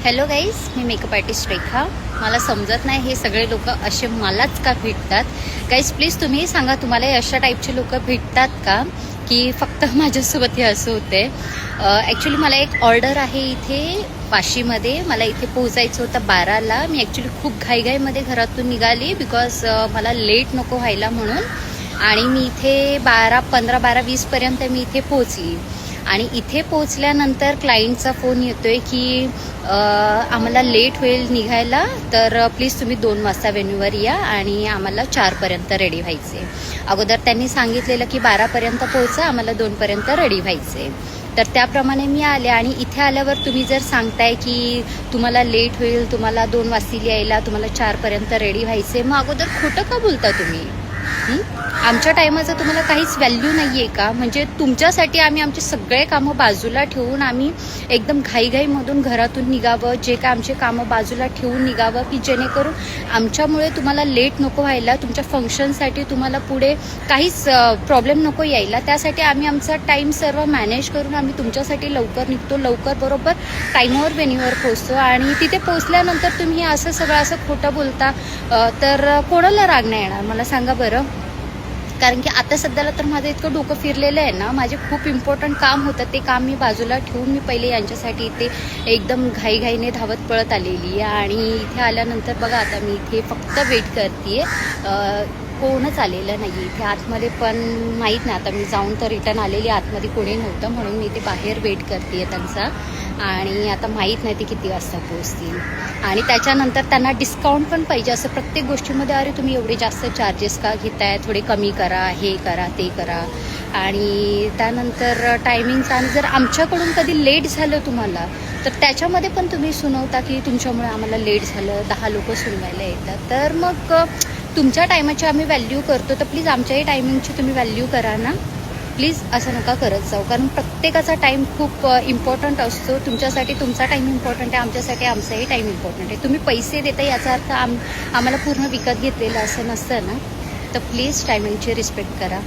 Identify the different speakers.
Speaker 1: Hello guys, मी makeup artist रेखा. मला समजत नाही हे सगळे लोक असे मलाच का भेटतात. गाईज प्लीज तुम्ही सांगा, तुम्हाला अशा टाईपचे लोक भेटतात का की फक्त माझ्यासोबत हे असं होते. ॲक्च्युली मला एक ऑर्डर आहे इथे वाशीमध्ये. मला इथे पोहोचायचं होतं 12ला. मी ॲक्च्युली खूप घाईघाईमध्ये घरातून निघाली बिकॉज मला लेट नको व्हायला म्हणून. आणि मी इथे 12:15 12:20पर्यंत मी इथे पोहोचली. आणि इथे पोहोचल्यानंतर क्लायंटचा फोन येतोय की आम्हाला लेट होईल निघायला, तर प्लीज तुम्ही 2 वाजता वेन्यूवर या आणि आम्हाला 4पर्यंत रेडी व्हायचे. अगोदर त्यांनी सांगितलेलं की 12पर्यंत पोहोचा, आम्हाला 2पर्यंत रेडी व्हायचे. तर त्याप्रमाणे मी आले. आणि इथे आल्यावर तुम्ही जर सांगताय की तुम्हाला लेट होईल, तुम्हाला 2 वाजतील यायला, तुम्हाला 4पर्यंत रेडी व्हायचे, मग अगोदर खोटं का बोलता तुम्ही? आमच्या टायमाचं तुम्हाला काहीच व्हॅल्यू नाही आहे का? म्हणजे तुमच्यासाठी आम्ही आमचे सगळे कामं बाजूला ठेवून आम्ही एकदम घाईघाईमधून घरातून निघावं, जे काय आमचे कामं बाजूला ठेवून निघावं की जेणेकरून आमच्यामुळे तुम्हाला लेट नको व्हायला, तुमच्या फंक्शनसाठी तुम्हाला पुढे काहीच प्रॉब्लेम नको यायला. त्यासाठी आम्ही आमचा टाईम सर्व मॅनेज करून आम्ही तुमच्यासाठी लवकर निघतो, लवकर बरोबर टाईमवर वेन्यूवर पोहोचतो. आणि तिथे पोहोचल्यानंतर तुम्ही असं सगळं असं खोटं बोलता तर कोणाला राग नाही येणार मला सांगा बरं? कारण की आता सध्याला तर माझं इतकं डोकं फिरलेलं आहे ना, माझे खूप इम्पॉर्टंट काम होतं, ते काम मी बाजूला ठेवून मी पहिले यांच्यासाठी इथे एकदम घाईघाईने धावत पळत आलेली आहे. आणि इथे आल्यानंतर बघा, आता मी इथे फक्त वेट करते आहे. कोणच आलेलं नाही इथे आतमध्ये, पण माहीत नाही आता मी जाऊन तर रिटर्न आलेली, आतमध्ये कोणी नव्हतं म्हणून मी इथे बाहेर वेट करते त्यांचा. आणि आता माहीत नाही ते किती वाजता पोहोचतील. आणि त्याच्यानंतर त्यांना डिस्काउंट पण पाहिजे असं प्रत्येक गोष्टीमध्ये. अरे तुम्ही एवढे जास्त चार्जेस का घेताय, थोडे कमी करा, हे करा ते करा. आणि त्यानंतर टायमिंगचा, आणि जर आमच्याकडून कधी लेट झालं तुम्हाला तर त्याच्यामध्ये पण तुम्ही सुनवता की तुमच्यामुळे आम्हाला लेट झालं, 10 लोक सुनवायला येतात. तर मग तुमच्या टायमाची आम्ही व्हॅल्यू करतो, तर प्लीज आमच्याही टायमिंगची तुम्ही व्हॅल्यू करा ना. प्लीज असं नका करत जाऊ, कारण प्रत्येकाचा टाईम खूप इम्पॉर्टंट असतो. तुमच्यासाठी तुमचा टाईम इम्पॉर्टंट आहे, आमच्यासाठी आमचाही टाईम इम्पॉर्टंट आहे. तुम्ही पैसे देता याचा अर्थ आम्हाला पूर्ण विकत घेतलेलं असं नसतं ना. तर प्लीज टायमिंगची रिस्पेक्ट करा.